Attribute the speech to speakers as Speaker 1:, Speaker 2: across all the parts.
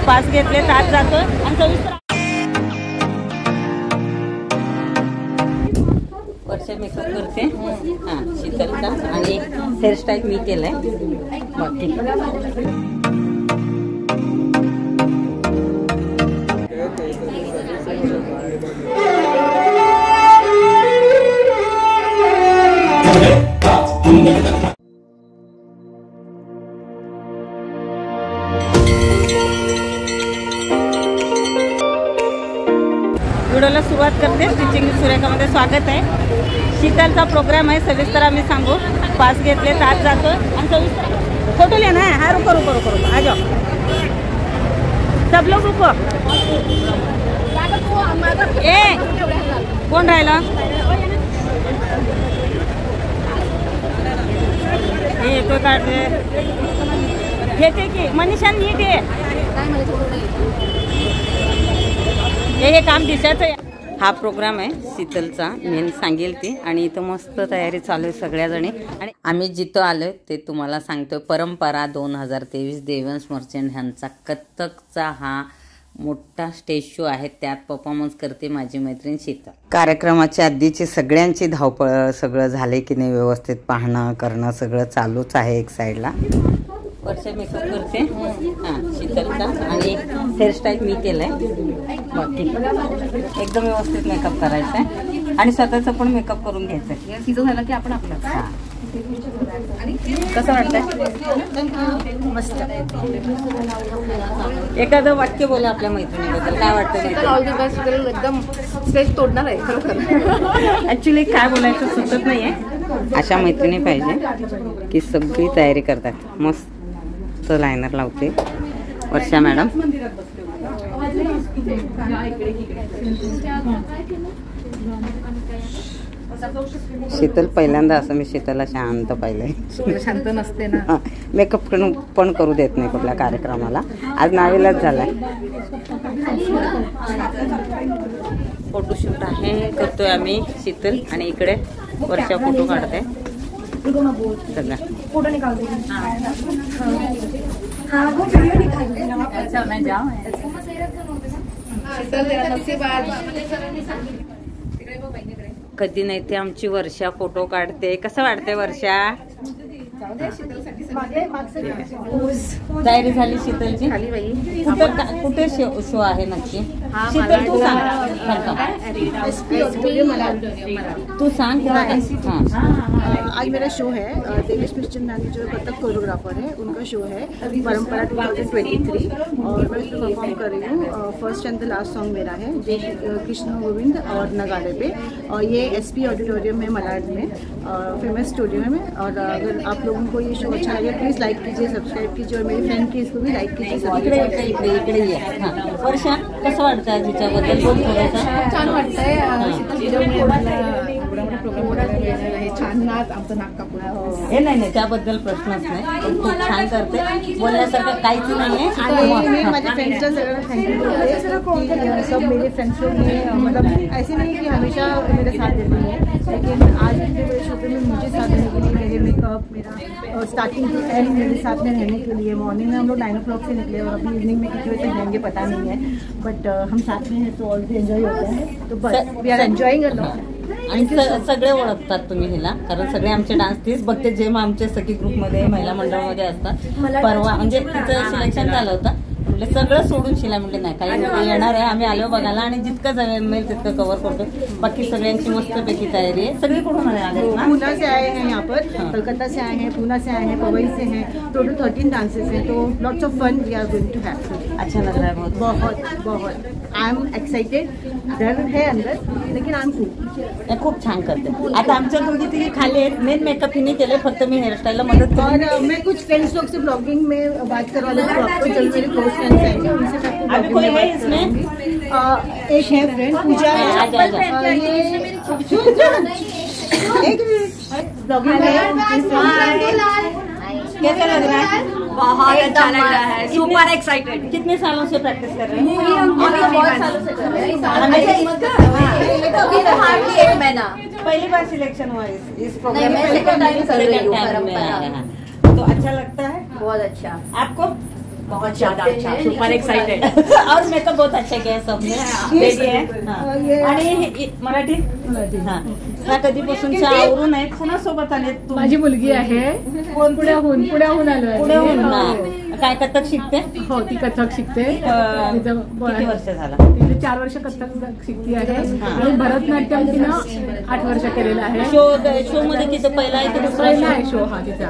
Speaker 1: Pass घेतले आज जातोय आणि सविस्तर वर्ष मेकअप करते हां शीतलचा आणि हेअरस्टाईल मी केलंय बाकी व्हिडिओला सुरुवात करते। स्टिचिंग सुरेखामध्ये स्वागत आहे। शीतलचा प्रोग्राम आहे, सविस्तर आम्ही सांगू। पास घेतले आज जातोय आणि सविस्तर फोटो लेना है। हाँ रुको रुको रुको रुको आ जाओ सब लोग रुको। ए कोण राहिला हे तो काढते घेते की मनीषा नीट आहे हे काम दिसायचं आहे। हा प्रोग्राम आहे शीतलचा मेन सांगेल ती आणि इथं मस्त तयारी चालू आहे सगळ्याजणी आणि आम्ही जिथं आलोय ते तुम्हाला सांगतोय। परंपरा 2023 देवन्स मर्चंट ह्यांचा कथकचा हा मोठा स्टेज शो आहे, त्यात परफॉर्मन्स करते माझी मैत्रीण शीतल। कार्यक्रमाच्या आधीची सगळ्यांची धावपळ सगळं झाले की नाही व्यवस्थित पाहणं करणं सगळं चालूच आहे। एक साईडला वर्ष मेकअप करते हां शीतलचा आणि हेअरस्टाईल मी केलंय बाकी एकदम व्यवस्थित मेकअप करायचा आहे आणि स्वतःचा पण मेकअप करून घ्यायचा आहे। तिचं झालं की आपण आपलं हां कसं वाटतंय मस्त। एखादं वाक्य बोला आपल्या मैत्रिणीबद्दल काय वाटतं?
Speaker 2: ऑल द बेस्ट एकदम स्टेज तोडणार आहे खरं।
Speaker 1: ऍक्च्युली काय बोलायचं सुचत नाहीये। अशा मैत्रिणी पाहिजे की सगळी तयारी करतात। मस्त लायनर लावते वर्षा मॅडम। शीतल पहिल्यांदा असं मी शीतलला शांत पाहिलंय।
Speaker 2: शांत नसते ना,
Speaker 1: मेकअप पण करू देत नाही कुठल्या कार्यक्रमाला। आज नावेलाच झालाय। फोटोशूट आहे करतोय आम्ही शीतल आणि इकडे वर्षा फोटो काढते सगळा
Speaker 2: फोटो निकाल
Speaker 1: कधी नाही ते आमची वर्षा फोटो काढते। कसं वाटते वर्षा? तयारी झाली शीतलची?
Speaker 2: खाली बाई
Speaker 1: कुठे शो आहे नक्की? शीतल तू सांग तू सांग।
Speaker 2: आज मेरा शो है देवेश क्रिश्चियन मैन जो कथक कोरियोग्राफर है उनका शो है परंपरा 2023 और मैं उसमें परफॉर्म कर रही हूँ। First end the last song मेरा है कृष्ण गोविंद और नगाड़े पे और ये SP ऑडिटोरियम है मलाड में फेमस स्टूडियो में। और अगर आप लोगों को ये शो अच्छा लगे प्लीज़ लाइक कीजिए सब्सक्राइब कीजिए और मेरी फ्रेंड की इसको भी लाइक कीजिए।
Speaker 1: इकडे वर्षा कसं वाटतं तिच्याबद्दल बोल थोडंसं?
Speaker 2: छान वाटतंय छान नाच आमचं नाक कापून
Speaker 1: हे नाही त्याबद्दल प्रश्नच नाही। खूप छान करते, बोलण्यासारखं काहीच नाहीये।
Speaker 2: आणि मी माझ्या फ्रेंड्सला सगळं थँक्यू सब मेरे फ्रेंड्स लोग ने मतलब ऐसे नहीं कि हमेशा मेरे साथ देती है लेकिन आज इतने बड़े शो पे में मुझे साथ देने के लिए मेरे मेकअप मेरा स्टार्टिंग टू एंड मेरे साथ में रहने के लिए। मॉर्निंग में हम लोग 9 o'clock से निकले और अभी इवनिंग में कितने बजे तक जाएंगे पता नहीं है बट हम साथ में हैं तो ऑलरेडी एंजॉय होता है। तो बस we are enjoying a lot
Speaker 1: आणि सगळे ओळखतात तुम्ही हिला कारण सगळे आमचे डान्स तीच बघते जे आमचे सखी ग्रुपमध्ये महिला मंडळामध्ये असतात। परवा म्हणजे तिचं सिलेक्शन झालं होतं म्हटलं सगळं सोडून शिला म्हटलं नाही काही येणार आहे आम्ही आलो बघायला आणि जितकं जमेल तितकं कव्हर करतो। बाकी सगळ्यांची मस्तपैकी तयारी आहे। सगळी कुठून आले?
Speaker 2: पूना से आए हैं यहाँ पर, कलकत्ता से आए हैं, पूना से आए हैं, पवई से हैं। टोटल 13 डांसेस हैं तो lots of fun we are going to have.
Speaker 1: अच्छा लग रहा है बहुत
Speaker 2: बहुत बहुत आई एम एक्साइटेड। डर है अंदर लेकिन आई एम कूल।
Speaker 1: खूप छान करते। आता आमच्या दोघी तिघी खाली आहेत, मेन मेकअप हिने केले फक्त मी हेअरस्टाईलला मदत केली।
Speaker 2: और मैं कुछ फ्रेंड्स लोग से ब्लॉगिंग में बात करवा लूँ तो आपको जल्द मेरे क्लोज फ्रेंड्स आएंगे उनसे
Speaker 1: अभी कोई है इसमें?
Speaker 2: एक है फ्रेंड पूजा है। एक ब्लॉगिंग
Speaker 1: कैसा लग रहा है?
Speaker 3: बहुत अच्छा लग रहा है, सुपर एक्साइटेड।
Speaker 1: कितने सालों से प्रैक्टिस कर रहे हैं?
Speaker 3: बहुत सालों से कर रहे हैं। हार्डली 1 महीना।
Speaker 1: पहली बार सिलेक्शन हुआ इस प्रोग्राम में?
Speaker 3: सेकंड टाइम कर रही हूँ।
Speaker 1: तो अच्छा लगता है?
Speaker 3: बहुत अच्छा।
Speaker 1: आपको?
Speaker 3: बहुत ज्यादा अच्छा, सुपर एक्साइटेड।
Speaker 1: और मेकअप बहुत अच्छा किया सबने, रेडी आहे। आणि मराठी हा, ह्या कधीपासूनच्या आवरून आहेत, कुणासोबत आले तुम्ही?
Speaker 4: माझी मुलगी आहे, पुण्याहून आलोय।
Speaker 1: पुण्याहून ना, काय कथक शिकते?
Speaker 4: हो, ती कथक शिकते।
Speaker 1: किती वर्ष झाला?
Speaker 4: तिथे 4 वर्ष कथक शिकती आहे आणि भरतनाट्यम तिनं 8 वर्ष केलेलं आहे।
Speaker 1: शो मध्ये किती पहिला आहे की दुसरा
Speaker 4: आहे शो हा तिचा?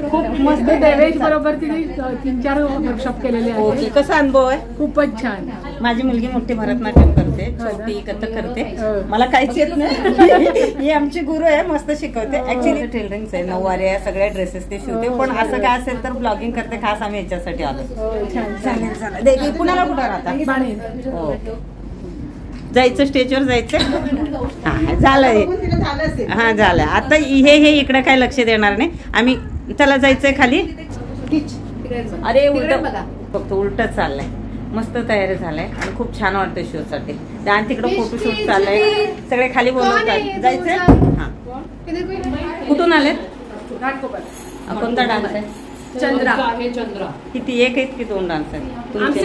Speaker 4: खूप मस्त। देवेश बरोबर तिने 3-4 वर्कशॉप केलेले आहे।
Speaker 1: कसा अनुभव आहे?
Speaker 4: खूपच छान।
Speaker 1: माझी मुलगी मोठी भरतनाट्यम करते, छोटी कथक करते, मला काहीच येत नाही। ही आमची गुरु आहे, मस्त शिकवते। ऍक्च्युली टेलरिंग आहे, नऊवारी सगळ्या ड्रेसेस ते शिवते, पण असं काय असेल तर ब्लॉगिंग करते, खास आम्ही याच्यासाठी आलो। चालेल चालेल। देखील पुण्याला कुठं राहता? हो, जायचं स्टेजवर जायचं? हा झालंय, हा झालं। आता हे इकडे काय लक्ष देणार नाही आम्ही, त्याला जायचंय खाली। अरे उलट फक्त उलट चाललंय, मस्त तयारी झालाय आणि खूप छान वाटतं शो साठी। आणि तिकडे फोटोशूट चाललंय, सगळे खाली बोलवतात, जायचंय? हा, कुठून आलेत? कोणता डान्स आहे?
Speaker 3: चंद्रा।
Speaker 1: किती, एक आहेत की 2 डान्स आहेत तुमचे?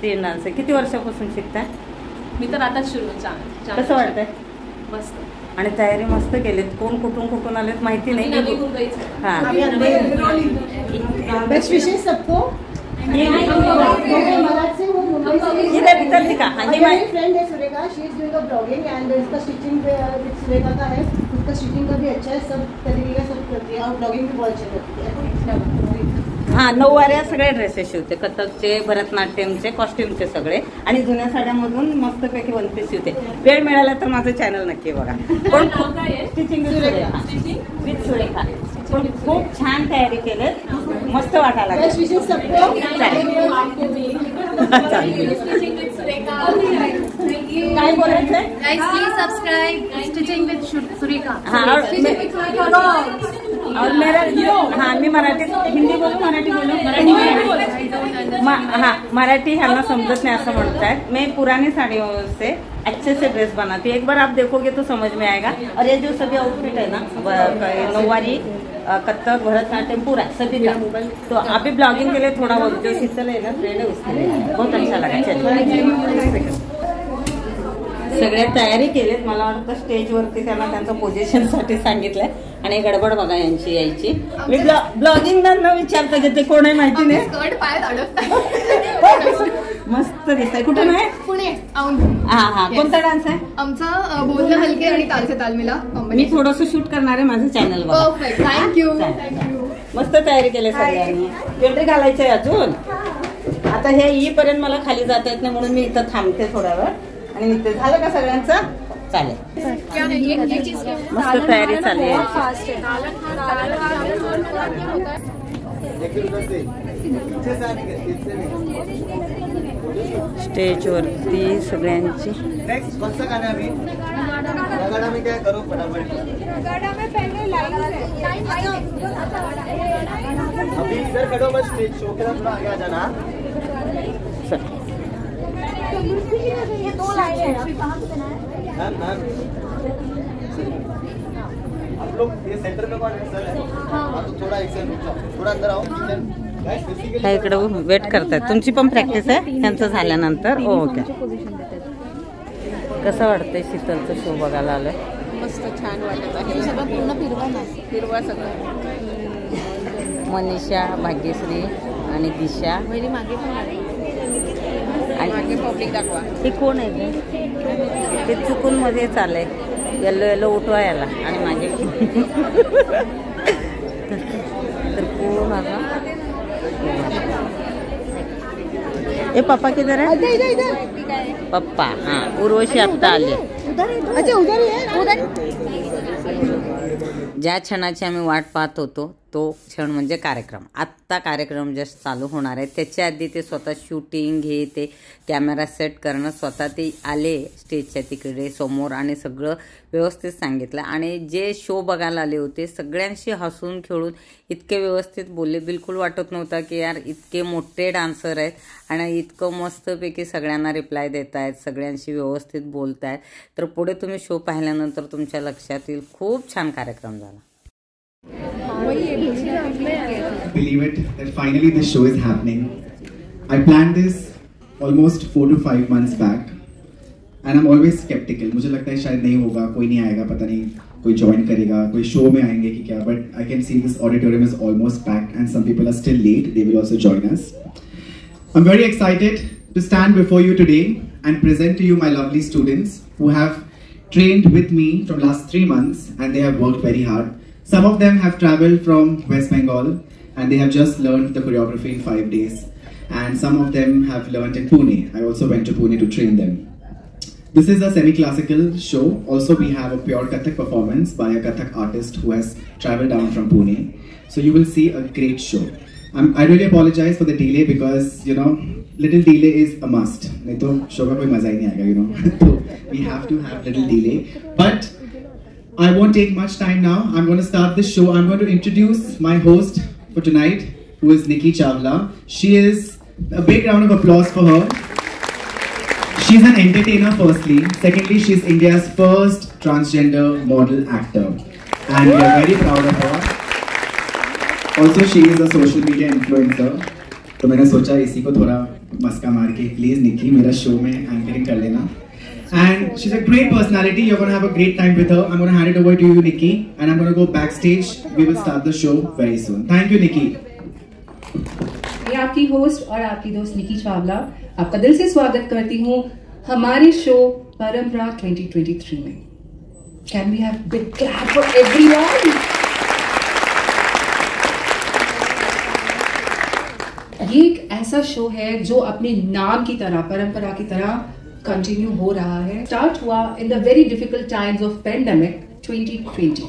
Speaker 1: 3 डान्स आहे। किती वर्षापासून शिकताय?
Speaker 3: मी तर आताच सुरू।
Speaker 1: कसं वाटतंय?
Speaker 3: मस्त।
Speaker 1: आणि तयारी मस्त केलीत। कोण कुठून आलेत माहिती नाही। हा,
Speaker 2: बेस्ट विशेष सबको। फ्रेंड है Surekha, she is doing a blogging and इसका स्टिचिंग विद सुरेखा का है, उसका स्टिचिंग का भी अच्छा है, सब तरीके का सब करती है और ब्लॉगिंग भी बहुत अच्छी करती है।
Speaker 1: हा, नऊवाऱ्या सगळे ड्रेसेस शिवते, कथकचे, भरतनाट्यमचे, कॉस्ट्युमचे सगळे, आणि जुन्या साड्यामधून मस्तपैकी वनपीस शिवते। वेळ मिळाला तर माझं चॅनल नक्की बघा। पण स्टिचिंग विथ सुरेखा, पण खूप छान तयारी केले, मस्त वाटायला लागलं। काय बोलायचंय?
Speaker 3: Please subscribe stitching with Surekha.
Speaker 1: और मेरा हाँ, मी मराठी हिंदी बोलू, मराठी बोलू? हाँ, मराठी ह्यांना समझत नहीं ऐसा म्हणता है। मैं पुरानी साड़ियों से अच्छे से ड्रेस बनाती हूँ, एक बार आप देखोगे तो समझ में आएगा। और ये जो सभी आउटफिट है ना, नौवारी, कथक, भरतनाट्यम, पूरा सभी का, तो अभी ब्लॉगिंग के लिए थोड़ा बहुत जो शीतल है ना फ्रेंड है, उसके लिए बहुत अच्छा लगा। चलिए, सगळ्या तयारी केलीत, मला वाटतं स्टेजवरती त्यांना त्यांचं पोझिशन साठी सांगितलंय, आणि गडबड बघा यांची यायची। मी ब्लॉगिंग न विचारता घेते, कोण आहे माहिती नाही। मस्त दिसतंय। कुठून आहे?
Speaker 5: पुणे।
Speaker 1: हा हा, कोणता डान्स आहे?
Speaker 5: आमचा बोलणं हलके आणि तालचे तालमेला।
Speaker 1: मी थोडस शूट करणार आहे, माझं चॅनल बघा।
Speaker 5: Perfect, thank you.
Speaker 1: मस्त तयारी केली सगळ्यांनी। ज्वेलरी घालायचंय अजून, आता हे येईपर्यंत मला खाली जाता येत नाही, म्हणून मी इथं थांबते थोड्या वेळ, आणि निघते। झालं का सगळ्यांचं? चालेल, मस्त तयारी चालली आहे। स्टेजवरती सगळ्यांची
Speaker 6: अभी इधर खड़ो, बस स्टेज शो के थोड़ा आगे आ जाना।
Speaker 5: ये 2 लाइन है, कहाँ पे देना है?
Speaker 6: मैम आप लोग ये सेंटर में कौन है? सर है? हाँ, तो थोड़ा एक सेकंड, थोड़ा अंदर आओ।
Speaker 1: ह्या इकडे वेट करतात। तुमची पण प्रॅक्टिस आहे त्यांचं झाल्यानंतर? ओके। कसं वाटतंय शीतलचं शो बघायला आलोय?
Speaker 2: मस्त छान वाटत आहे, सगळं पूर्ण फिरवा सगळं।
Speaker 1: मनीषा, भाग्यश्री आणि दिशा,
Speaker 2: मागे पण आली,
Speaker 1: आणि
Speaker 2: मागे पब्लिक दाखवा।
Speaker 1: हे कोण आहे? ते चुकून मध्ये चाललंय, येलो उठवा याला, आणि मागे तर कोण आता? ए पापा किधर है? पप्पा, हाँ, उर्वशी आता आली।
Speaker 2: अच्छा, उधर ही है, उधर।
Speaker 1: ज्या क्षणाची आम्ही वाट पाहत होतो तो क्षण म्हणजे कार्यक्रम। आत्ता कार्यक्रम जस्ट चालू होणार आहे, त्याच्या आधी ते स्वतः शूटिंग हे ते कॅमेरा सेट करणं, स्वतः ते आले स्टेजच्या तिकडे समोर आणि सगळं व्यवस्थित सांगितलं। आणि जे शो बघायला आले होते सगळ्यांशी हसून खेळून इतके व्यवस्थित बोलले, बिलकुल वाटत नव्हतं की यार इतके मोठे डान्सर आहेत आणि इतकं मस्तपैकी सगळ्यांना रिप्लाय देत आहेत, सगळ्यांशी व्यवस्थित बोलत आहेत। तर पुढे तुम्ही शो पाहिल्यानंतर तुमच्या लक्षात येईल, खूप छान कार्यक्रम झाला।
Speaker 7: believe it that finally this show is happening. I planned this almost 4 to 5 months back and I'm always skeptical. मुझे लगता है शायद नहीं होगा, कोई नहीं आएगा, पता नहीं कोई join करेगा, कोई show में आएंगे कि क्या. But I can see this auditorium is almost packed and some people are still late. They will also join us. I'm very excited to stand before you today and present to you my lovely students who have trained with me from last 3 months and they have worked very hard. Some of them have traveled from West Bengal and they have just learned the choreography in 5 days. And some of them have learned in Pune. I also went to Pune to train them. This is a semi-classical show. Also we have a pure Kathak performance by a Kathak artist who has traveled down from Pune. So you will see a great show. I really apologize for the delay because, you know, little delay is a must. नहीं तो show का कोई मजा ही नहीं आएगा, you know. So we have to have little delay. But I won't take much time now. I'm going to start the show. I'm going to introduce my host for tonight, who is Nikki Chawla. She is, a big round of applause for her. She's an entertainer firstly. Secondly, she's India's first transgender model actor. And we are very proud of her. Also, she is a social media influencer. तो मैंने सोचा इसी को थोड़ा मस्का मार के please निकी मेरा show में anchoring कर लेना. And she's a great personality. You're going to have a great time with her. I'm going to hand it over to you, Nikki, and I'm going to go backstage. We will start the show very soon. Thank you, Nikki.
Speaker 8: मैं आपकी host और आपकी दोस्त निकी चावला आपका दिल से स्वागत करती हूँ हमारे शो परंपरा 2023 में. Can we have big clap for everyone? ये एक ऐसा शो है जो अपने नाम की तरह, परंपरा की तरह कंटिन्यू हो रहा है. स्टार्ट हुआ in the very difficult times of pandemic 2020,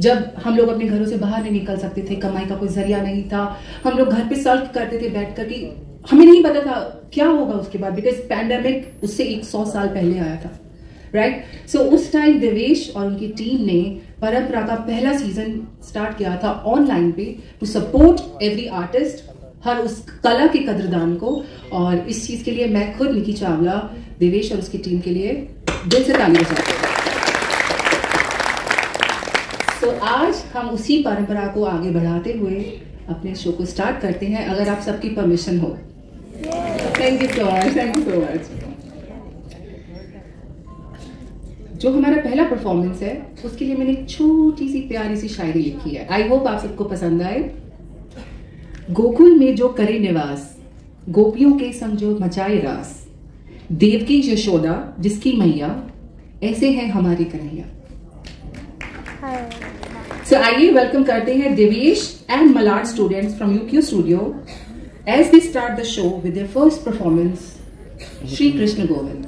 Speaker 8: जब हम लोग अपने घरों से बाहर नहीं निकल सकते थे, कमाई का कोई जरिया नहीं था, हम लोग घर पे सर्व करते थे बैठ कर, कि हमें नहीं पता था क्या होगा उसके बाद, बिकॉज पैंडेमिक उससे 100 साल पहले आया था, राइट. सो उस टाइम देवेश और उनकी टीम ने परंपरा का पहला सीजन स्टार्ट किया था ऑनलाइन पे टू सपोर्ट एवरी आर्टिस्ट, हर उस कला के कदरदान को. और इस चीज के लिए मैं खुद निकी चावला देवेश और उसकी टीम के लिए दिल से ताली बजाती हूँ. तो आज हम उसी परंपरा को आगे बढ़ाते हुए अपने शो को स्टार्ट करते हैं, अगर आप सबकी परमिशन हो. Thank you so much, thank you so much. जो हमारा पहला परफॉर्मेंस है उसके लिए मैंने एक छोटी सी प्यारी सी शायरी लिखी है. आई होप आप सबको पसंद आए. गोकुल में जो करे निवास, गोपियों के संग जो मचाए रास, देवकी यशोदा जिसकी मैया, ऐसे हैं हमारे कन्हैया. सो आइए वेलकम करते हैं Devesh and Malad students from UQ studio as they start the show with their first performance, Shri Krishna Govind.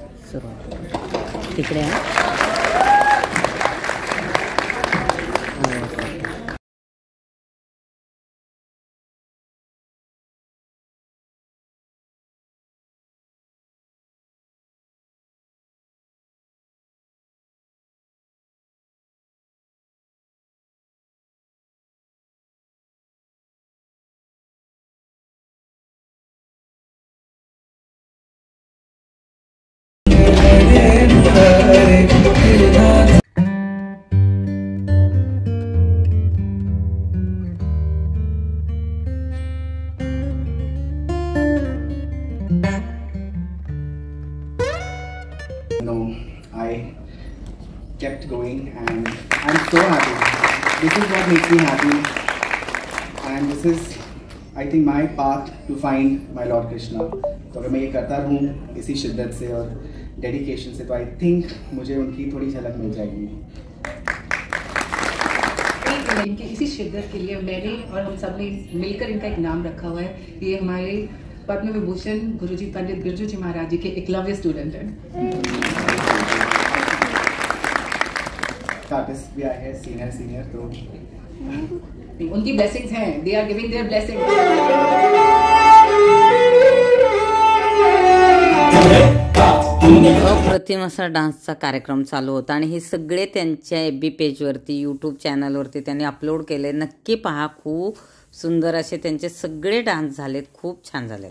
Speaker 7: Kept going and I'm so happy. This is what makes me happy and this is I think my path to find my Lord Krishna. तो अगर मैं ये करता रहूँ इसी शिद्दत से और dedication से तो I think मुझे उनकी थोड़ी झलक मिल जाएगी.
Speaker 8: इनकी इसी शिद्दत के लिए मैंने और हम सब ने मिलकर इनका एक नाम रखा हुआ है. ये हमारे पद्म विभूषण गुरुजी पंडित बिरजू जी महाराज जी के एकलव्य स्टूडेंट हैं.
Speaker 7: आर्टिस्ट भी आए हैं सीनियर तो
Speaker 8: उनकी ब्लेसिंग्स हैं. They are giving their blessings.
Speaker 1: अप्रतिम असा डान्सचा कार्यक्रम चालू होता आणि हे सगळे त्यांच्या FB पेजवरती, यूट्यूब चॅनलवरती त्यांनी अपलोड केले. नक्की पहा, खूप सुंदर असे त्यांचे सगळे डान्स झालेत, खूप छान झालेत.